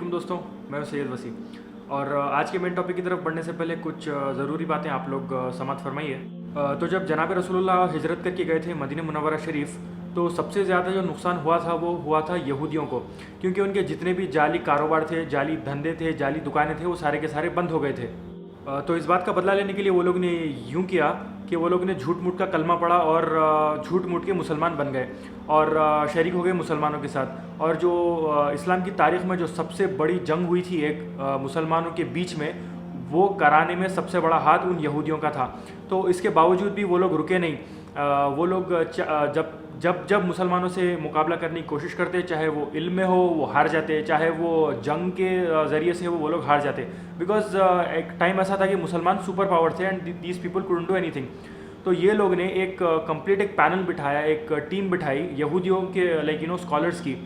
वालेकुम दोस्तों, मैं हूं सैयद वसी। और आज के मेन टॉपिक की तरफ बढ़ने से पहले कुछ ज़रूरी बातें आप लोग समात फरमाइए। तो जब जनाब रसूलुल्लाह हिजरत करके गए थे मदीना मुनव्वरा शरीफ, तो सबसे ज़्यादा जो नुकसान हुआ था वो हुआ था यहूदियों को, क्योंकि उनके जितने भी जाली कारोबार थे, जाली धंधे थे, जाली दुकानें थे, वो सारे के सारे बंद हो गए थे। तो इस बात का बदला लेने के लिए वो लोग ने यूँ किया कि वो लोग ने झूठ मूठ का कलमा पढ़ा और झूठ मूठ के मुसलमान बन गए और शरीक हो गए मुसलमानों के साथ। और जो इस्लाम की तारीख़ में जो सबसे बड़ी जंग हुई थी एक मुसलमानों के बीच में, वो कराने में सबसे बड़ा हाथ उन यहूदियों का था। तो इसके बावजूद भी वो लोग रुके नहीं। वो लोग जब जब जब मुसलमानों से मुकाबला करने की कोशिश करते, चाहे वो इल्म में हो वो हार जाते, चाहे वो जंग के ज़रिए से वो लोग हार जाते। बिकॉज एक टाइम ऐसा था कि मुसलमान सुपर पावर थे and these people couldn't do anything. तो ये लोग ने एक कंप्लीट एक पैनल बिठाया, एक टीम बिठाई यहूदियों के स्कॉलर्स की,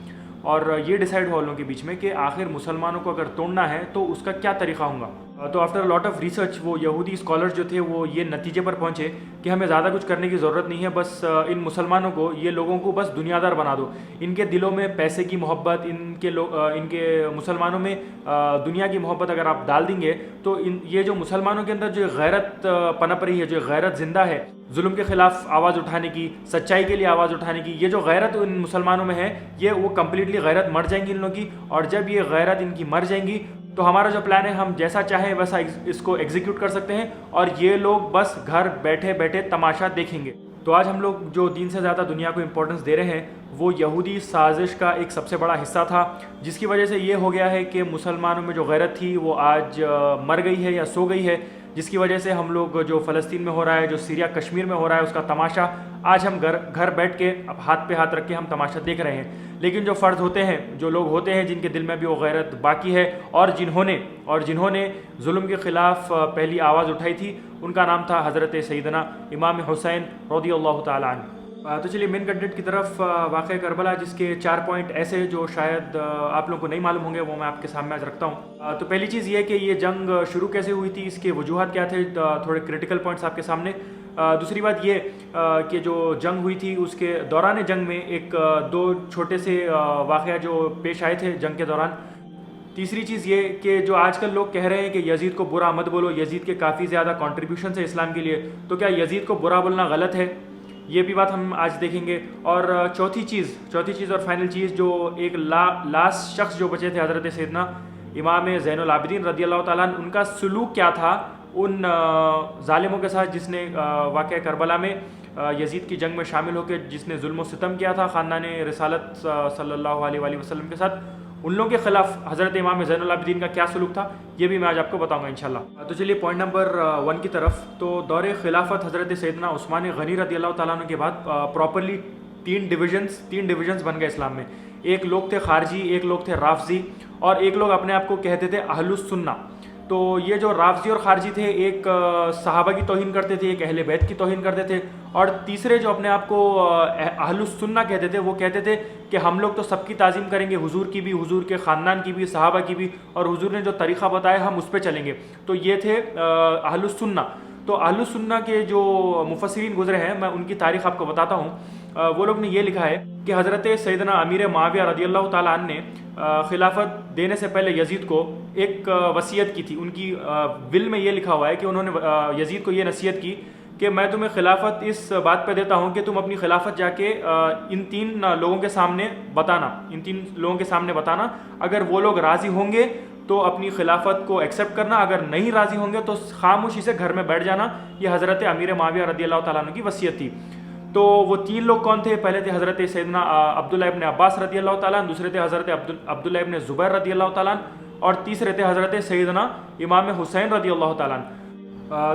और ये डिसाइड हुआ लोगों के बीच में कि आखिर मुसलमानों को अगर तोड़ना है तो उसका क्या तरीक़ा होगा। तो आफ्टर लॉट ऑफ रिसर्च वो यहूदी स्कॉलर्स जो थे वो ये नतीजे पर पहुँचे कि हमें ज़्यादा कुछ करने की ज़रूरत नहीं है, बस इन मुसलमानों को, ये लोगों को बस दुनियादार बना दो। इनके दिलों में पैसे की मोहब्बत, इनके मुसलमानों में दुनिया की मोहब्बत अगर आप डाल देंगे तो ये जो मुसलमानों के अंदर जो गैरत पनप रही है, जो गैरत ज़िंदा है, जुल्म के ख़िलाफ़ आवाज़ उठाने की, सच्चाई के लिए आवाज़ उठाने की, ये जो गैरत इन मुसलमानों में है, ये वो कम्प्लीटली गैरत मर जाएंगी इन लोगों की। और जब ये गैरत इनकी मर जाएंगी तो हमारा जो प्लान है, हम जैसा चाहें वैसा इसको एग्जीक्यूट कर सकते हैं और ये लोग बस घर बैठे बैठे तमाशा देखेंगे। तो आज हम लोग जो दीन से ज़्यादा दुनिया को इम्पोर्टेंस दे रहे हैं, वो यहूदी साजिश का एक सबसे बड़ा हिस्सा था, जिसकी वजह से ये हो गया है कि मुसलमानों में जो गैरत थी वो आज मर गई है या सो गई है, जिसकी वजह से हम लोग जो फ़लस्तीन में हो रहा है, जो सीरिया कश्मीर में हो रहा है, उसका तमाशा आज हम घर बैठ के अब हाथ पे हाथ रख के हम तमाशा देख रहे हैं। लेकिन जो फ़र्द होते हैं, जो लोग होते हैं जिनके दिल में भी वो गैरत बाकी है और जिन्होंने जुल्म के ख़िलाफ़ पहली आवाज़ उठाई थी, उनका नाम था हज़रत सैयदना इमाम हुसैन रज़ियल्लाहु ताला अन्हु। तो चलिए मेन कंटेंट की तरफ। वाक़या करबला, जिसके 4 पॉइंट ऐसे जो शायद आप लोगों को नहीं मालूम होंगे, वो मैं आपके सामने आज रखता हूँ। तो पहली चीज़ ये है कि ये जंग शुरू कैसे हुई थी, इसके वजूहात क्या थे, थोड़े क्रिटिकल पॉइंट्स आपके सामने। दूसरी बात ये कि जो जंग हुई थी उसके दौरान जंग में एक 2 छोटे से वाक़या जो पेश आए थे जंग के दौरान। तीसरी चीज़ ये कि जो आजकल लोग कह रहे हैं कि यजीद को बुरा मत बोलो, यजीद के काफ़ी ज़्यादा कॉन्ट्रीब्यूशन है इस्लाम के लिए, तो क्या यजीद को बुरा बोलना गलत है, ये भी बात हम आज देखेंगे। और चौथी चीज़ और फाइनल चीज़, जो एक लास्ट शख्स जो बचे थे हज़रत सैयदना इमाम ज़ैनुल आबिदीन रज़ियल्लाहु ताला अन्हु, उनका सलूक क्या था उन ज़ालिमों के साथ जिसने वाक़या करबला में यजीद की जंग में शामिल होकर जिसने जुल्म सितम किया था ख़ानदान रिसालत सल्लल्लाहु अलैहि वसल्लम के साथ, उन लोगों के ख़िलाफ़ हज़रत इमाम ज़ैनुल आबिदीन का क्या सलूक था, ये भी मैं आज आपको बताऊंगा इंशाल्लाह। तो चलिए पॉइंट नंबर 1 की तरफ। तो दौरे खिलाफत हज़रत सैयदना उस्मान गनी रज़ियल्लाहु ताला अन्हु के बाद प्रॉपरली 3 डिविजन्स बन गए इस्लाम में। एक लोग थे खारजी, एक लोग थे राफ़ज़ी, और एक लोग अपने आप को कहते थे अहलुस सुन्ना। तो ये जो राफ़ज़ी और खारजी थे, एक सहाबा की तौहीन करते थे, एक अहले बैत की तौहीन करते थे, और तीसरे जो अपने आप को अहलुस सुन्ना कहते थे, वो कहते थे कि हम लोग तो सबकी ताज़ीम करेंगे, हुजूर की भी, हुजूर के ख़ानदान की भी, सहाबा की भी, और हुजूर ने जो तरीक़ा बताया हम उस पर चलेंगे। तो ये थे अहलुस सुन्ना। तो अहलुस सुन्ना के जो मुफस्सिरीन गुज़रे हैं, मैं उनकी तारीख़ आपको बताता हूँ। वो लोग ने ये लिखा है कि हज़रत सैयदना अमीर मुआविया रज़ियल्लाहु ताला अन्हु ने खिलाफत देने से पहले यजीद को एक वसीयत की थी। उनकी विल में ये लिखा हुआ है कि उन्होंने यजीद को ये नसीहत की कि मैं तुम्हें खिलाफत इस बात पर देता हूँ कि तुम अपनी खिलाफत जाके इन 3 लोगों के सामने बताना। अगर वो लोग राज़ी होंगे तो अपनी खिलाफत को एक्सेप्ट करना, अगर नहीं राज़ी होंगे तो खामोशी से घर में बैठ जाना। ये हज़रत अमीर मुआविया रज़ियल्लाहु ताला अन्हु की वसीयत थी। तो वो 3 लोग कौन थे? पहले थे हज़रत सैयदना अब्दुल्लाह इब्न अब्बास रज़ियल्लाहु ताला, दूसरे थे हज़रत अब्दुल्लाह इब्न ज़ुबैर रज़ियल्लाहु ताला, और तीसरे थे हज़रत सैयदना इमाम हुसैन रज़ियल्लाहु ताला।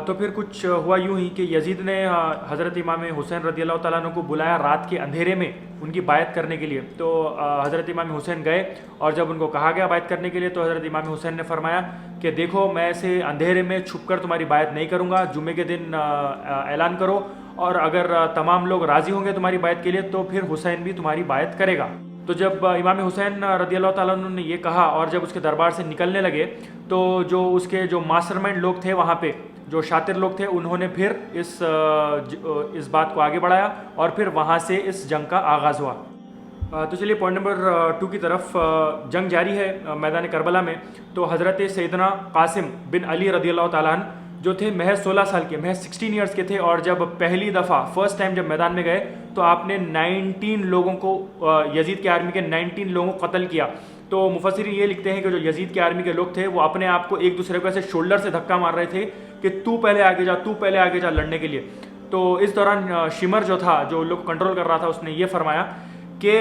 तो फिर कुछ हुआ यूँ ही कि यजीद ने हज़रत इमाम हुसैन रज़ियल्लाहु ताला अन्हु को बुलाया रात के अंधेरे में उनकी बायत करने के लिए। तो हज़रत इमाम हुसैन गए, और जब उनको कहा गया बायत करने के लिए, तो हज़रत इमाम हुसैन ने फरमाया कि देखो, मैं ऐसे अंधेरे में छुप कर तुम्हारी बायत नहीं करूँगा, जुम्मे के दिन ऐलान करो, और अगर तमाम लोग राज़ी होंगे तुम्हारी बायत के लिए तो फिर हुसैन भी तुम्हारी बायत करेगा। तो जब इमाम हुसैन रज़ियल्लाहु ताला अन्हु ने ये कहा और जब उसके दरबार से निकलने लगे, तो जो उसके जो मास्टरमाइंड लोग थे वहाँ पे, जो शातिर लोग थे, उन्होंने फिर इस बात को आगे बढ़ाया और फिर वहाँ से इस जंग का आगाज़ हुआ। तो चलिए पॉइंट नंबर 2 की तरफ। जंग जारी है मैदान करबला में। तो हज़रत सैयदना कासिम बिन अली रदी अल्लाह ताला अन्हु जो थे महज 16 साल के, महज 16 ईयर्स के थे, और जब पहली दफ़ा फर्स्ट टाइम जब मैदान में गए तो आपने 19 लोगों को, यजीद के आर्मी के 19 लोगों को कत्ल किया। तो मुफस्सिरीन ये लिखते हैं कि जो यजीद के आर्मी के लोग थे वो अपने आप को एक दूसरे को ऐसे शोल्डर से धक्का मार रहे थे कि तू पहले आगे जा, तू पहले आगे जा लड़ने के लिए। तो इस दौरान शिमर जो था, जो लोग कंट्रोल कर रहा था, उसने ये फरमाया कि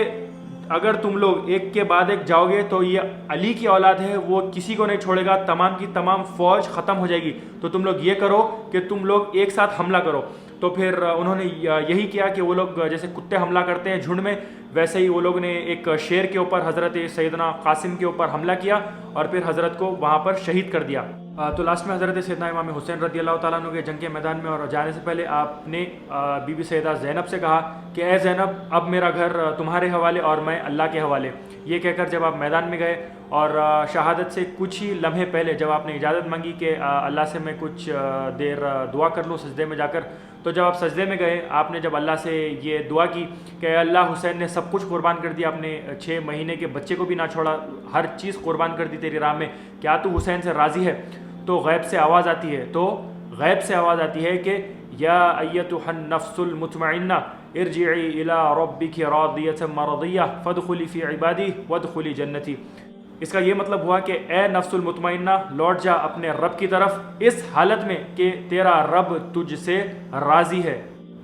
अगर तुम लोग एक के बाद एक जाओगे तो ये अली की औलाद है, वो किसी को नहीं छोड़ेगा, तमाम की तमाम फौज ख़त्म हो जाएगी। तो तुम लोग ये करो कि तुम लोग एक साथ हमला करो। तो फिर उन्होंने यही किया कि वो लोग जैसे कुत्ते हमला करते हैं झुंड में, वैसे ही वो लोग ने एक शेर के ऊपर हज़रत सैयदना कासिम के ऊपर हमला किया और फिर हज़रत को वहाँ पर शहीद कर दिया। तो लास्ट में हज़रत सैयदना इमाम हुसैन रदी अल्लाह ताला अन्हु के जंग के मैदान में और जाने से पहले आपने बीबी सैयदा ज़ैनब से कहा कि ए ज़ैनब, अब मेरा घर तुम्हारे हवाले और मैं अल्लाह के हवाले। ये कहकर जब आप मैदान में गए और शहादत से कुछ ही लम्हे पहले जब आपने इजाज़त मांगी कि अल्लाह से मैं कुछ देर दुआ कर लूँ सजदे में जाकर, तो जब आप सजदे में गए आपने जब अल्लाह से ये दुआ की कि अल्लाह हुसैन ने सब कुछ कुर्बान कर दिया, अपने 6 महीने के बच्चे को भी ना छोड़ा, हर चीज़ कुर्बान कर दी तेरी राह में, क्या तू हुसैन से राज़ी है? तो गैब से आवाज़ आती है, तो गैब से आवाज़ आती है कि या अय्यतुहन नफ्सुल मुतमइन्ना इरजिई इला रब्बिकी रादियतम मरदिय्या फदखुली फी इबादी वदखुली जन्नती। इसका ये मतलब हुआ कि ए नफ्सुल मुतमइन्ना, लौट जा अपने रब की तरफ इस हालत में कि तेरा रब तुझसे राज़ी है।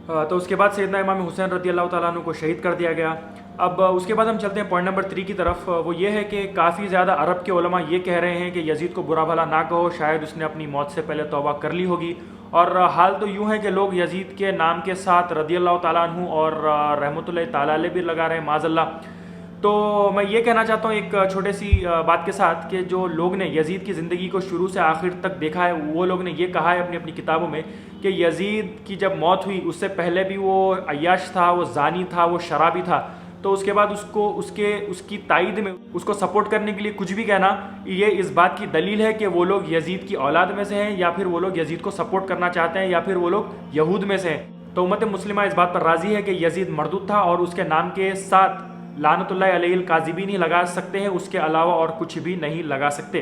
तो उसके बाद सैयदना इमाम हुसैन रदी अल्लाह ताला अन्हु को शहीद कर दिया गया। अब उसके बाद हम चलते हैं पॉइंट नंबर 3 की तरफ। वो ये है कि काफ़ी ज़्यादा अरब के उलमा ये कह रहे हैं कि यजीद को बुरा भला ना कहो, शायद उसने अपनी मौत से पहले तौबा कर ली होगी। और हाल तो यूँ है कि लोग यजीद के नाम के साथ रदी अल्लाह ताला अन्हु और रहमतुल्लाह ताला अलैह भी लगा रहे हैं माज़अल्लाह। तो मैं ये कहना चाहता हूँ एक छोटी सी बात के साथ कि जो लोग ने यजीद की ज़िंदगी को शुरू से आखिर तक देखा है, वो लोग ने ये कहा है अपनी अपनी किताबों में कि यजीद की जब मौत हुई उससे पहले भी वो अय्याश था, वो ज़ानी था, वो शराबी था। तो उसके बाद उसकी तायद में उसको सपोर्ट करने के लिए कुछ भी कहना, ये इस बात की दलील है कि वो लोग यजीद की औलाद में से हैं, या फिर वो लोग यजीद को सपोर्ट करना चाहते हैं, या फिर वो लोग यहूद में से हैं। तो उम्मत मुस्लिमा इस बात पर राज़ी है कि यजीद मरदूद था और उसके नाम के साथ लानतुल्लाह अलैहिल काज़िबीन ही लगा सकते हैं, उसके अलावा और कुछ भी नहीं लगा सकते।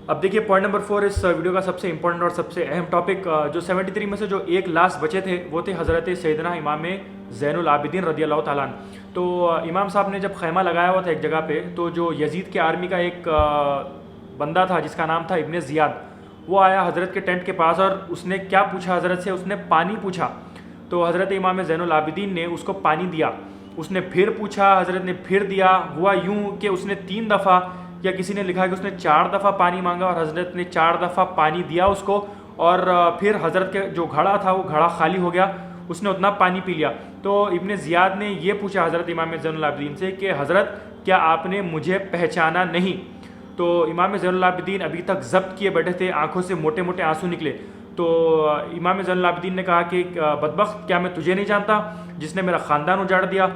अब देखिए पॉइंट नंबर 4 इस वीडियो का सबसे इंपॉर्टेंट और सबसे अहम टॉपिक, जो 73 में से जो एक लास्ट बचे थे वो थे हज़रत सैयदना इमाम ज़ैनुल आबिदीन रदी अल्लाह ताला अन्हु। तो इमाम साहब ने जब खैमा लगाया हुआ था एक जगह पे, तो जो यजीद के आर्मी का एक बंदा था जिसका नाम था इब्ने ज़ियाद, वो आया हज़रत के टेंट के पास और उसने क्या पूछा हज़रत से, उसने पानी पूछा। तो हज़रत इमाम ज़ैनुल आबिदीन ने उसको पानी दिया। उसने फिर पूछा, हज़रत ने फिर दिया। हुआ यूँ कि उसने 3 दफ़ा, या किसी ने लिखा कि उसने 4 दफ़ा पानी मांगा और हज़रत ने 4 दफ़ा पानी दिया उसको। और फिर हज़रत के जो घड़ा था वो घड़ा खाली हो गया, उसने उतना पानी पी लिया। तो इब्ने ज़ियाद ने ये पूछा हज़रत इमाम ज़ैनुल आबिदीन से कि हज़रत क्या आपने मुझे पहचाना नहीं? तो इमाम ज़ैनुल आबिदीन अभी तक ज़ब्त किए बैठे थे, आंखों से मोटे मोटे आंसू निकले। तो इमाम ज़ैनुल आबिदीन ने कहा कि बदबख्त, क्या मैं तुझे नहीं जानता जिसने मेरा ख़ानदान उजाड़ दिया,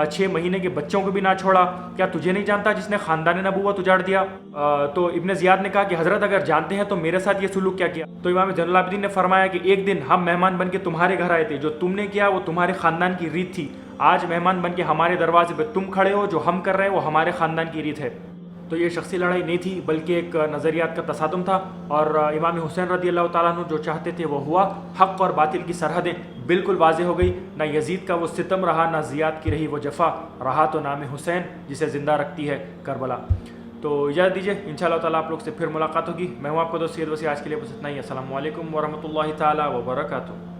6 महीने के बच्चों को भी ना छोड़ा? क्या तुझे नहीं जानता जिसने ख़ानदान नबूवत उजाड़ दिया? तो इब्ने ज़ियाद ने कहा कि हज़रत अगर जानते हैं तो मेरे साथ ये सुलूक क्या किया? तो इमाम ज़ैनुल आबिदीन ने फरमाया कि एक दिन हम मेहमान बन के तुम्हारे घर आए थे, जो तुमने किया वो तुम्हारे ख़ानदान की रीत थी। आज मेहमान बन के हमारे दरवाजे पर तुम खड़े हो, जो हम कर रहे हैं वो हमारे ख़ानदान की रीत है। तो ये शख्सी लड़ाई नहीं थी बल्कि एक नज़रियात का तसादुम था। और इमाम हुसैन रदी अल्लाह ताला अन्हु जो चाहते थे वो हुआ। हक़ और बातिल की सरहदें बिल्कुल वाज़ेह हो गई। ना यजीद का वो सितम रहा, ना ज़ियाद की रही वो जफ़ा, रहा तो नाम हुसैन जिसे ज़िंदा रखती है करबला। तो इजाज़त दीजिए, इंशाअल्लाह ताला आप लोग से फिर मुलाकात होगी। मैं हूँ आपका दोस्त सैयद वसी। आज के लिए बस इतना ही। अस्सलामु अलैकुम वरहमतुल्लाहि ताला वबरकातुहू।